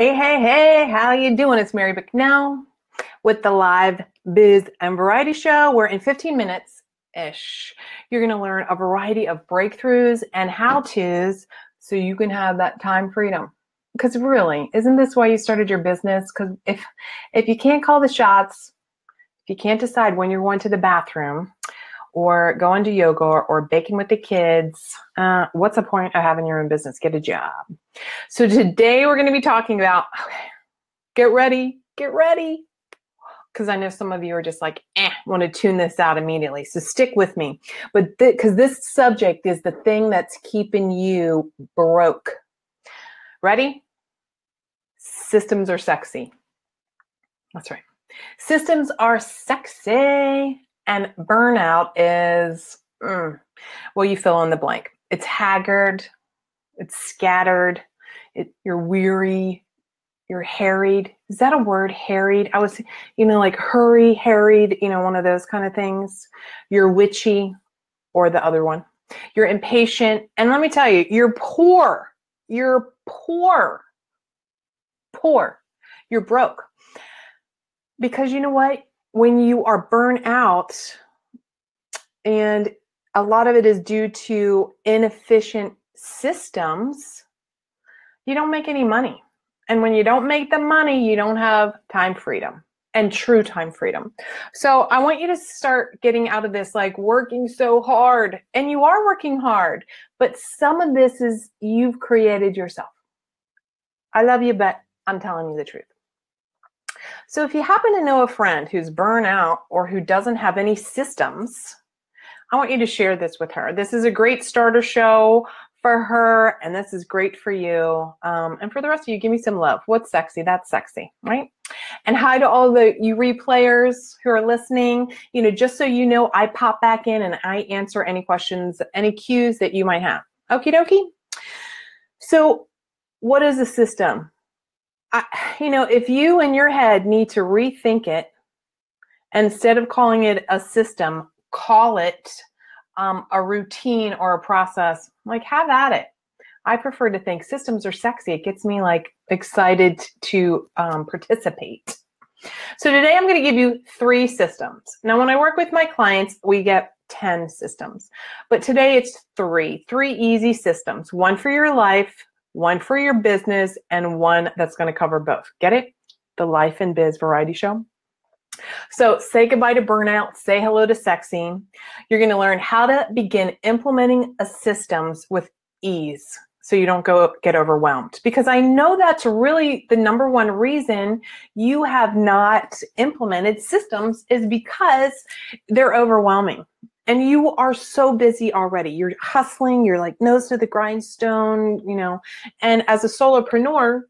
Hey, hey, hey, how you doing? It's Mary Bicknell with the Live Biz and Variety Show, where in 15 minutes-ish, you're going to learn a variety of breakthroughs and how-tos so you can have that time freedom. Because really, isn't this why you started your business? Because if you can't call the shots, if you can't decide when you're going to the bathroom, or going to yoga or baking with the kids, what's the point of having your own business? Get a job. So today we're going to be talking about, get ready, because I know some of you are just like, want to tune this out immediately. So stick with me. But because this subject is the thing that's keeping you broke. Ready? Systems are sexy. That's right. Systems are sexy. And burnout is, well, you fill in the blank. It's haggard, it's scattered, you're weary, you're harried. Is that a word, harried? I was, like harried, one of those kind of things. You're witchy, or the other one. You're impatient. And let me tell you, you're poor. You're poor. You're broke. Because you know what? When you are burnt out, and a lot of it is due to inefficient systems, you don't make any money. And when you don't make the money, you don't have time freedom and true time freedom. So I want you to start getting out of this, like working so hard. And you are working hard, but some of this is you've created yourself. I love you, but I'm telling you the truth. So if you happen to know a friend who's burnt out or who doesn't have any systems, I want you to share this with her. This is a great starter show for her, and this is great for you. And for the rest of you, give me some love. What's sexy? That's sexy, right? And hi to all the you replayers who are listening. Just so you know, I pop back in and I answer any questions, any cues that you might have. Okie dokie. So what is a system? If you in your head need to rethink it, instead of calling it a system, call it a routine or a process, like have at it. I prefer to think systems are sexy. It gets me like excited to participate. So today I'm going to give you 3 systems. Now, when I work with my clients, we get 10 systems, but today it's 3 easy systems, one for your life, one for your business, and one that's going to cover both. Get it? The Life and Biz Variety Show. So say goodbye to burnout, say hello to sexy. You're going to learn how to begin implementing a systems with ease so you don't get overwhelmed. Because I know that's really the number one reason you have not implemented systems is because they're overwhelming. And you are so busy already. You're hustling, you're like nose to the grindstone, and as a solopreneur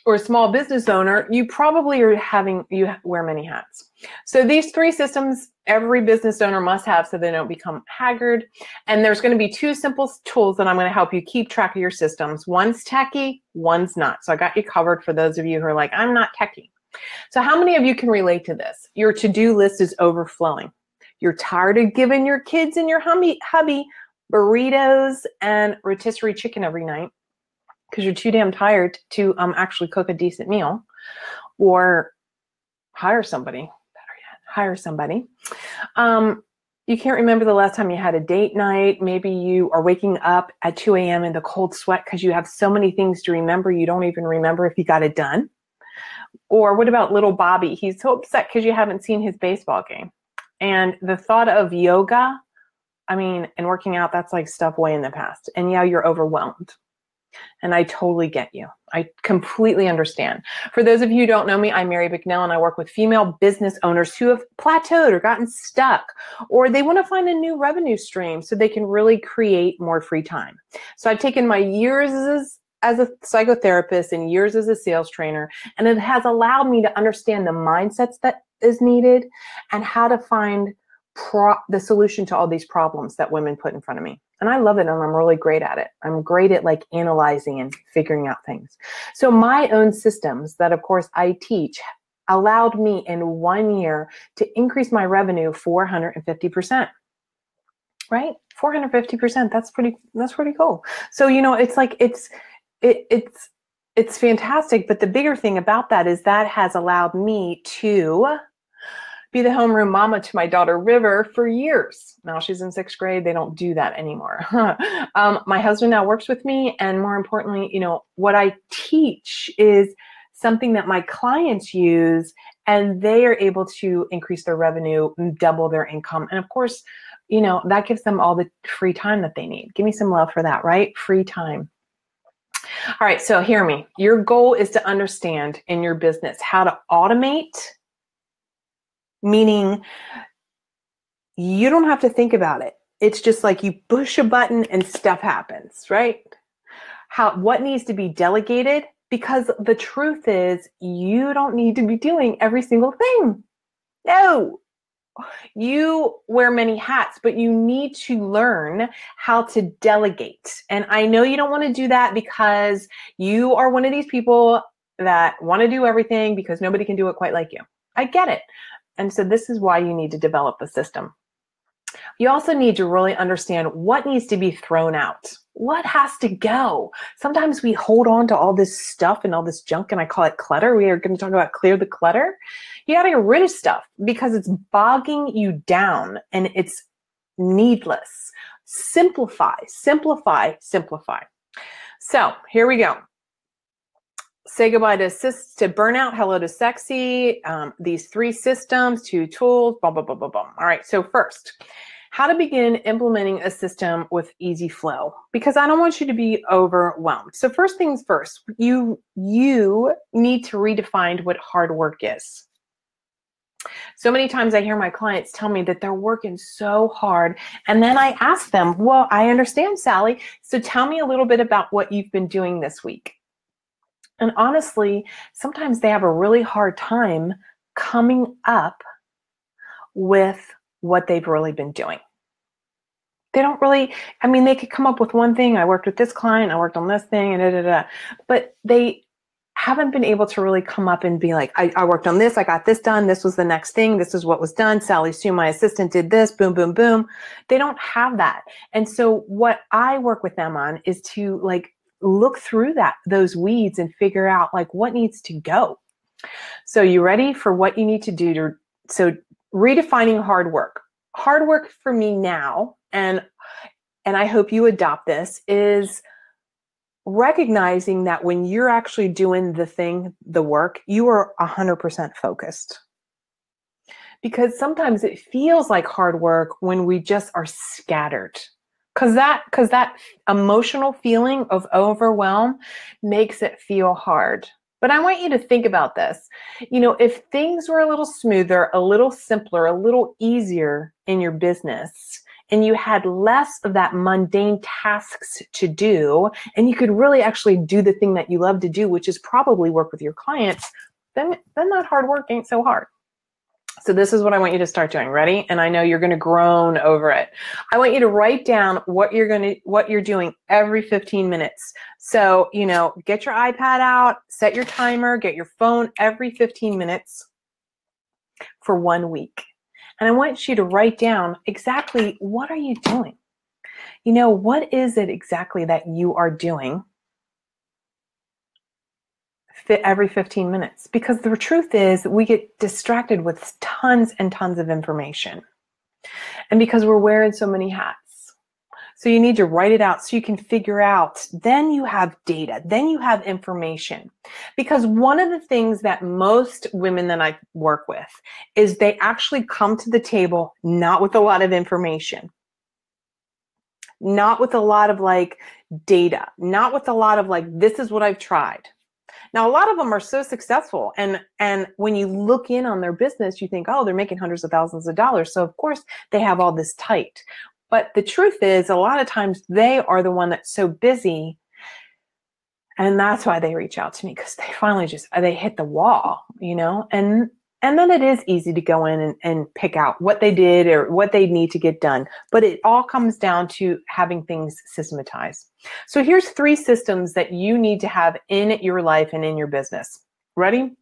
or a small business owner, you probably you wear many hats. So these 3 systems, every business owner must have so they don't become haggard. And there's going to be 2 simple tools that I'm going to help you keep track of your systems. One's techy, one's not. So I got you covered for those of you who are like, I'm not techy. So how many of you can relate to this? Your to-do list is overflowing. You're tired of giving your kids and your hubby burritos and rotisserie chicken every night because you're too damn tired to actually cook a decent meal, or hire somebody. Better yet, hire somebody. You can't remember the last time you had a date night. Maybe you are waking up at 2 a.m. in the cold sweat because you have so many things to remember you don't even remember if you got it done. Or what about little Bobby? He's so upset because you haven't seen his baseball game. And the thought of yoga, and working out, that's like stuff way in the past. And yeah, you're overwhelmed. And I totally get you. I completely understand. For those of you who don't know me, I'm Mary Bicknell, and I work with female business owners who have plateaued or gotten stuck, or they want to find a new revenue stream so they can really create more free time. So I've taken my years as a psychotherapist and years as a sales trainer, and it has allowed me to understand the mindsets that is needed and how to find the solution to all these problems that women put in front of me. And I love it, and I'm really great at it. I'm great at like analyzing and figuring out things. So my own systems that, of course, I teach allowed me in 1 year to increase my revenue 450%. Right? 450%. That's pretty cool. So, it's like, it's It's fantastic. But the bigger thing about that is that has allowed me to be the homeroom mama to my daughter River for years. Now she's in 6th grade. They don't do that anymore. My husband now works with me, and more importantly, what I teach is something that my clients use, and they are able to increase their revenue, double their income. And of course, that gives them all the free time that they need. Give me some love for that, right? Free time. All right, so hear me. Your goal is to understand in your business how to automate, meaning you don't have to think about it. It's just like you push a button and stuff happens, right? What needs to be delegated? Because the truth is you don't need to be doing every single thing. No. You wear many hats, but you need to learn how to delegate. And I know you don't want to do that because you are one of these people that want to do everything because nobody can do it quite like you. I get it. And so this is why you need to develop the system. You also need to really understand what needs to be thrown out. What has to go? Sometimes we hold on to all this stuff and all this junk, and I call it clutter. We are going to talk about clear the clutter. You got to get rid of stuff because it's bogging you down and it's needless. Simplify, simplify, simplify. So here we go. Say goodbye to burnout, hello to sexy, these 3 systems, 2 tools, blah, blah, blah, blah, blah. All right, so first, how to begin implementing a system with easy flow, because I don't want you to be overwhelmed. So first things first, you need to redefine what hard work is. So many times I hear my clients tell me that they're working so hard, and then I ask them, well, I understand, Sally, so tell me a little bit about what you've been doing this week. And honestly, sometimes they have a really hard time coming up with what they've really been doing. They don't really, they could come up with one thing. I worked with this client, I worked on this thing, and but they haven't been able to really come up and be like, I worked on this, I got this done, this was the next thing, this is what was done, Sally Sue, my assistant, did this, boom, boom, boom. They don't have that. And so what I work with them on is to look through those weeds and figure out what needs to go. So you ready for what you need to do so redefining hard work. Hard work for me now, and I hope you adopt this, is recognizing that when you're actually doing the work, you are 100% focused. Because sometimes it feels like hard work when we just are scattered. Because that emotional feeling of overwhelm makes it feel hard. But I want you to think about this. If things were a little smoother, a little simpler, a little easier in your business, and you had less of that mundane tasks to do, and you could really actually do the thing that you love to do, which is probably work with your clients, then that hard work ain't so hard. So this is what I want you to start doing. Ready? And I know you're going to groan over it. I want you to write down what you're doing every 15 minutes. So, get your iPad out, set your timer, get your phone every 15 minutes for 1 week. And I want you to write down exactly what are you doing? What is it exactly that you are doing every 15 minutes? Because the truth is we get distracted with tons and tons of information. And because we're wearing so many hats. So you need to write it out so you can figure out, then you have data, then you have information. Because one of the things that most women that I work with is they actually come to the table not with a lot of information, not with a lot of data, not with a lot of this is what I've tried. Now, a lot of them are so successful, and when you look in on their business, you think, oh, they're making hundreds of thousands of dollars. So of course they have all this tight. But the truth is, a lot of times they are the one that's so busy, and that's why they reach out to me, because they finally they hit the wall, and then it is easy to go in and pick out what they did or what they need to get done. But it all comes down to having things systematized. So here's 3 systems that you need to have in your life and in your business. Ready?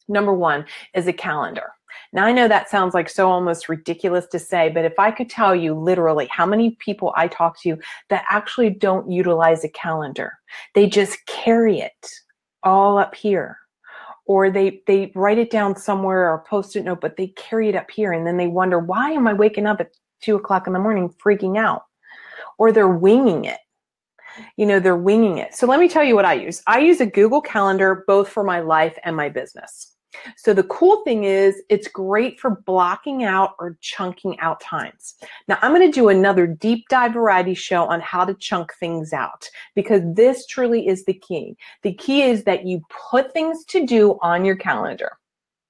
Number 1 is a calendar. Now, I know that sounds so almost ridiculous to say, but if I could tell you literally how many people I talk to that actually don't utilize a calendar, they just carry it. all up here. Or they write it down somewhere or post-it note, but they carry it up here. And then they wonder, why am I waking up at 2 o'clock in the morning freaking out? Or they're winging it. They're winging it. So let me tell you what I use. I use a Google Calendar both for my life and my business. So the cool thing is it's great for blocking out or chunking out times. Now I'm going to do another deep dive variety show on how to chunk things out, because this truly is the key. The key is that you put things to do on your calendar.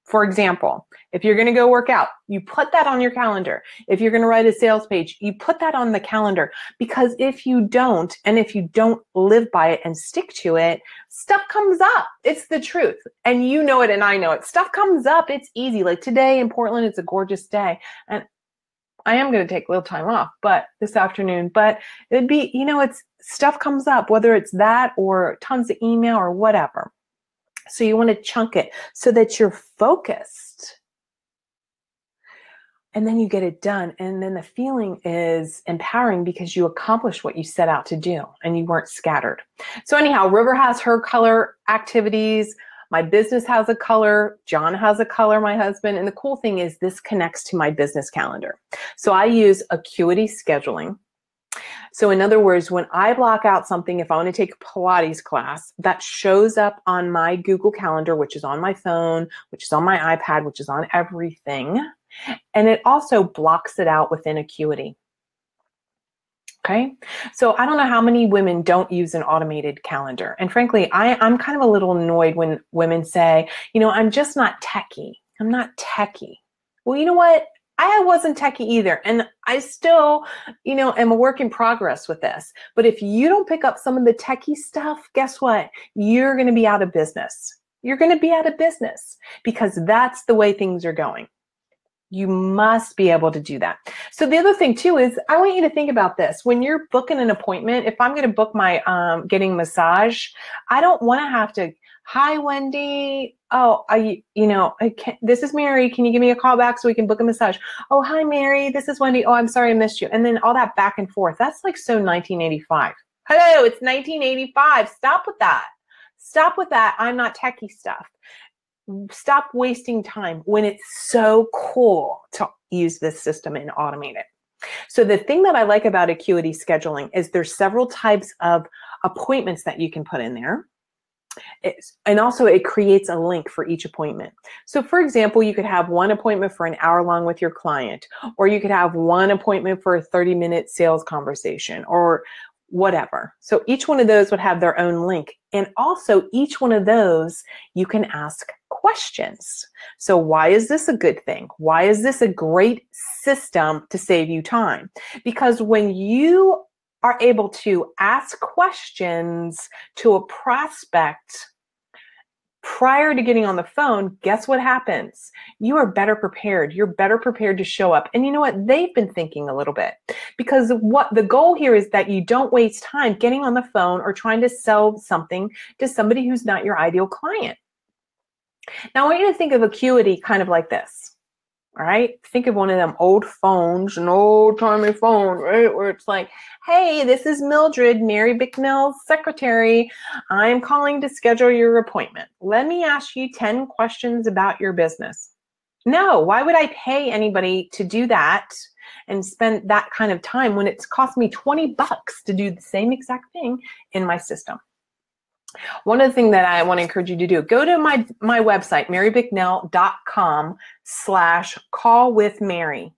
For example, if you're going to go work out, you put that on your calendar. If you're going to write a sales page, you put that on the calendar. Because if you don't, and if you don't live by it and stick to it, stuff comes up. It's the truth. And you know it and I know it. Stuff comes up. It's easy. Like today in Portland, it's a gorgeous day. And I am going to take a little time off, but this afternoon, but it'd be, it's stuff comes up, whether it's that or tons of email or whatever. So you want to chunk it so that you're focused. And then you get it done. And then the feeling is empowering because you accomplished what you set out to do and you weren't scattered. So anyhow, River has her color activities. My business has a color. John has a color, my husband. And the cool thing is this connects to my business calendar. So I use Acuity scheduling. So in other words, when I block out something, if I want to take a Pilates class, that shows up on my Google Calendar, which is on my phone, which is on my iPad, which is on everything. And it also blocks it out within Acuity. Okay. So I don't know how many women don't use an automated calendar. And frankly, I'm kind of a little annoyed when women say, I'm just not techie. I'm not techie. Well, you know what? I wasn't techie either. And I still, am a work in progress with this. But if you don't pick up some of the techie stuff, guess what? You're going to be out of business. You're going to be out of business because that's the way things are going. You must be able to do that. So the other thing too is I want you to think about this. When you're booking an appointment, if I'm going to book my getting massage, I don't want to have to, hi, Wendy. Oh, this is Mary. Can you give me a call back so we can book a massage? Oh, hi, Mary. This is Wendy. Oh, I'm sorry I missed you. And then all that back and forth. That's like so 1985. Hello, it's 1985. Stop with that. Stop with that. I'm not techie stuff. Stop wasting time when it's so cool to use this system and automate it. So the thing that I like about Acuity scheduling is there's several types of appointments that you can put in there. And also it creates a link for each appointment. So for example, you could have one appointment for an hour long with your client, or you could have one appointment for a 30-minute sales conversation or whatever. So each one of those would have their own link. And also each one of those, you can ask questions. So why is this a good thing? Why is this a great system to save you time? Because when you are able to ask questions to a prospect prior to getting on the phone, guess what happens? You are better prepared. You're better prepared to show up. And you know what? They've been thinking a little bit, because what the goal here is that you don't waste time getting on the phone or trying to sell something to somebody who's not your ideal client. Now I want you to think of Acuity kind of like this. All right. Think of one of them old phones, an old timey phone, right? Where it's like, hey, this is Mildred, Mary Bicknell's secretary. I'm calling to schedule your appointment. Let me ask you 10 questions about your business. No, why would I pay anybody to do that and spend that kind of time when it's cost me $20 to do the same exact thing in my system? One of the things that I want to encourage you to do, go to my website, marybicknell.com/callwithmary.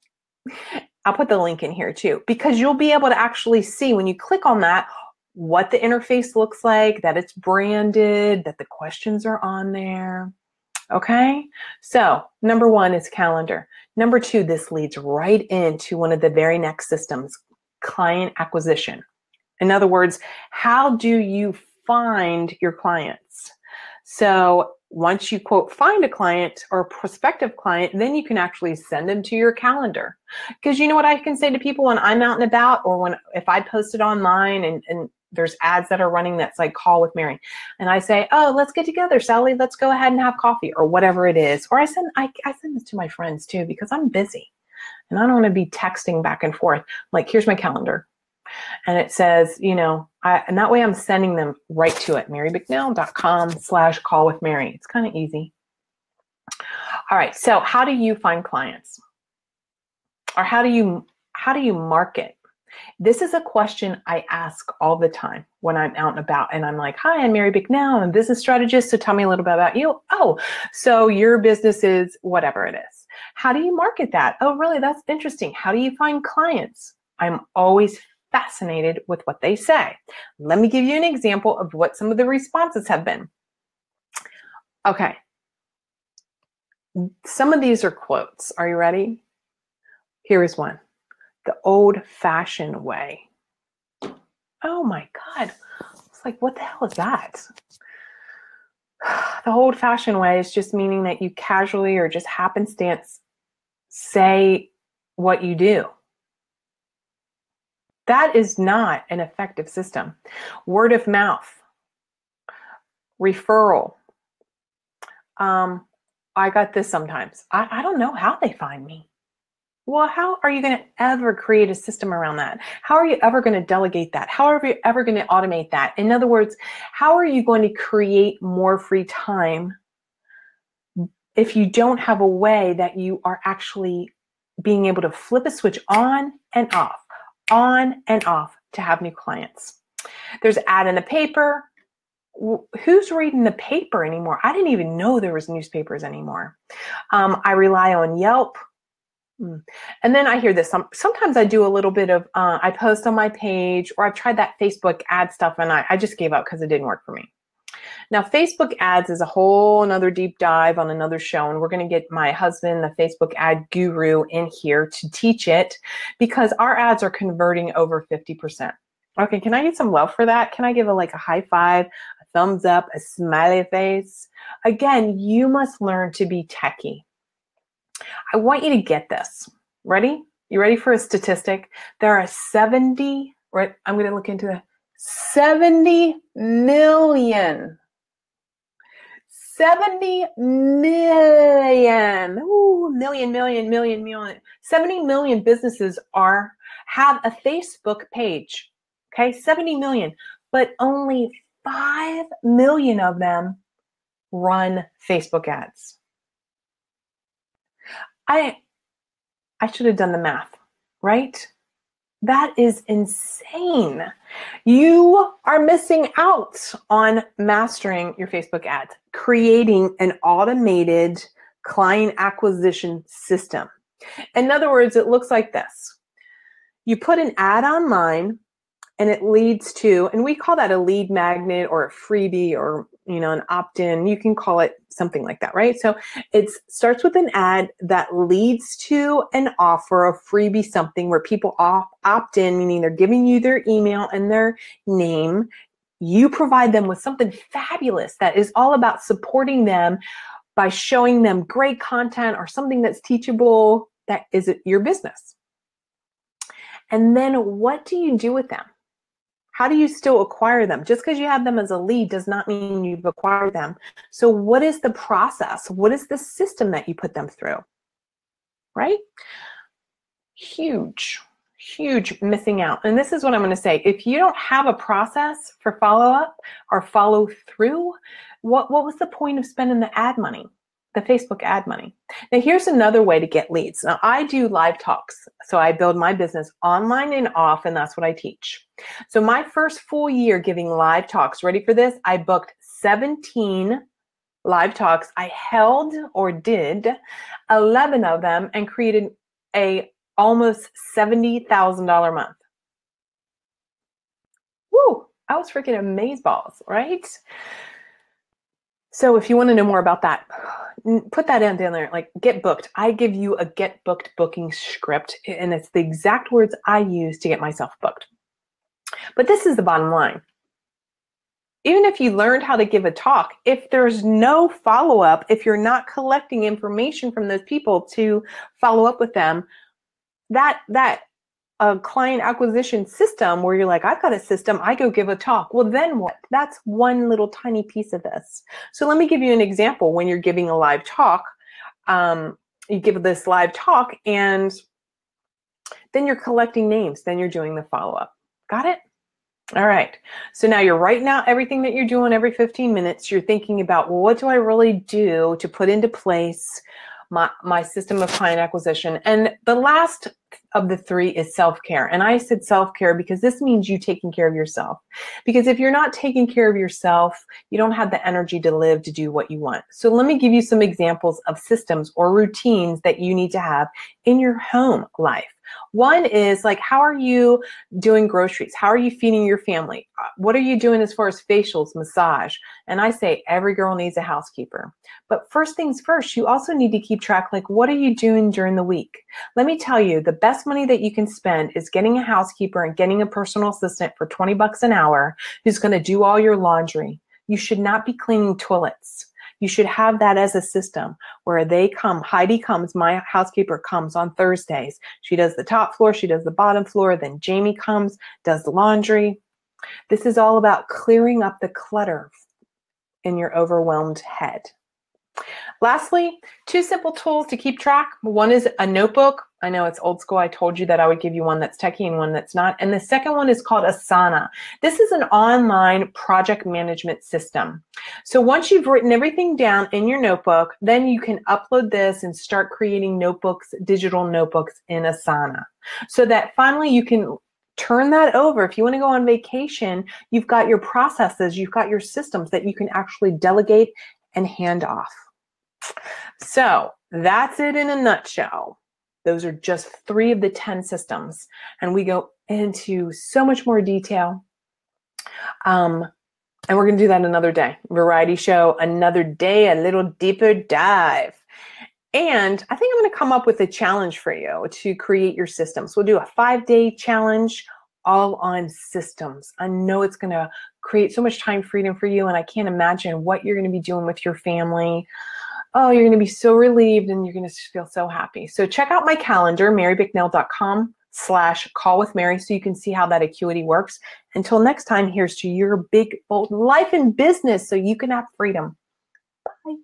I'll put the link in here too, because you'll be able to actually see when you click on that, what the interface looks like, that it's branded, that the questions are on there. Okay. So number one is calendar. Number two, this leads right into one of the very next systems, client acquisition. In other words, how do you find your clients? So once you quote find a client or a prospective client, then you can actually send them to your calendar. Because you know what I can say to people when I'm out and about, or if I post it online and there's ads that are running that's like call with Mary, and I say, oh, let's get together, Sally, let's go ahead and have coffee, or whatever it is. Or I send this to my friends too, because I'm busy and I don't want to be texting back and forth. Like, here's my calendar. And it says, And that way I'm sending them right to it, marybicknell.com/callwithmary. It's kind of easy. All right, so how do you find clients? Or how do you market? This is a question I ask all the time when I'm out and about, and I'm like, hi, I'm Mary Bicknell, I'm a business strategist, so tell me a little bit about you. Oh, so your business is whatever it is. How do you market that? Oh, really? That's interesting. How do you find clients? I'm always fascinated with what they say. Let me give you an example of what some of the responses have been. Okay. Some of these are quotes. Are you ready? Here is one. The old-fashioned way. Oh my God. It's like, what the hell is that? The old-fashioned way is just meaning that you casually or just happenstance say what you do. That is not an effective system. Word of mouth, referral. I got this sometimes. I don't know how they find me. Well, how are you going to ever create a system around that? How are you ever going to delegate that? How are you ever going to automate that? In other words, how are you going to create more free time if you don't have a way that you are actually being able to flip a switch on and off to have new clients? There's an ad in the paper. Who's reading the paper anymore? I didn't even know there was newspapers anymore. I rely on Yelp. And then I hear this. Sometimes I do a little bit of, I post on my page, or I've tried that Facebook ad stuff, and I just gave up because it didn't work for me. Now, Facebook ads is a whole another deep dive on another show, and we're going to get my husband, the Facebook ad guru, in here to teach it, because our ads are converting over 50%. Okay, can I get some love for that? Can I give a high five, a thumbs up, a smiley face? Again, you must learn to be techy. I want you to get this. Ready? You ready for a statistic? There are 70, right? I'm going to look into the 70 million. 70 million. Ooh, million. 70 million businesses have a Facebook page. Okay, 70 million. But only 5 million of them run Facebook ads. I should have done the math, right? That is insane. You are missing out on mastering your Facebook ads, creating an automated client acquisition system. In other words, it looks like this. You put an ad online, and it leads to, and we call that a lead magnet or a freebie, or an opt-in. You can call it something like that, right? So it starts with an ad that leads to an offer, a freebie, something where people opt in, meaning they're giving you their email and their name. You provide them with something fabulous that is all about supporting them by showing them great content or something that's teachable, that is your business. And then what do you do with them? How do you still acquire them? Just because you have them as a lead does not mean you've acquired them. So what is the process? What is the system that you put them through? Right? Huge missing out. And this is what I'm going to say. If you don't have a process for follow-up or follow through, what was the point of spending the ad money? The Facebook ad money. Now, here's another way to get leads. Now, I do live talks. So I build my business online and off, and that's what I teach. So my first full year giving live talks, ready for this? I booked 17 live talks. I held, or did, 11 of them, and created a almost $70,000 month. Woo! I was freaking amazeballs, right? So if you want to know more about that, put that in down there, get booked. I give you a get booked booking script, and it's the exact words I use to get myself booked. But this is the bottom line. Even if you learned how to give a talk, if there's no follow-up, if you're not collecting information from those people to follow up with them, that client acquisition system where you're like, I've got a system, I go give a talk. Well, then what? That's one little tiny piece of this. So let me give you an example. When you're giving a live talk, you give this live talk, and then you're collecting names. Then you're doing the follow-up. Got it? All right. So now you're writing out everything that you're doing every 15 minutes. You're thinking about, well, what do I really do to put into place my system of client acquisition? And the last of the three is self-care. And I said self-care because this means you taking care of yourself. Because if you're not taking care of yourself, you don't have the energy to live to do what you want. So let me give you some examples of systems or routines that you need to have in your home life. One is like, how are you doing groceries? How are you feeding your family? What are you doing as far as facials, massage? And I say every girl needs a housekeeper. But first things first, you also need to keep track, like, what are you doing during the week? Let me tell you, the best money that you can spend is getting a housekeeper and getting a personal assistant for 20 bucks an hour who's going to do all your laundry. You should not be cleaning toilets. You should have that as a system where they come. Heidi comes, my housekeeper comes on Thursdays. She does the top floor, she does the bottom floor, then Jamie comes, does the laundry. This is all about clearing up the clutter in your overwhelmed head. Lastly, two simple tools to keep track. One is a notebook. I know it's old school. I told you that I would give you one that's techie and one that's not. And the second one is called Asana. This is an online project management system. So once you've written everything down in your notebook, then you can upload this and start creating notebooks, digital notebooks in Asana. So that finally you can turn that over. If you want to go on vacation, you've got your processes, you've got your systems that you can actually delegate and hand off. So that's it in a nutshell. Those are just 3 of the 10 systems, and we go into so much more detail. And we're going to do that another day. Variety show, another day, a little deeper dive. And I think I'm going to come up with a challenge for you to create your systems. We'll do a 5-day challenge all on systems. I know it's going to create so much time freedom for you, and I can't imagine what you're going to be doing with your family. Oh, you're going to be so relieved and you're going to feel so happy. So check out my calendar, marybicknell.com/callwithmary, so you can see how that Acuity works. Until next time, here's to your big, bold life and business so you can have freedom. Bye.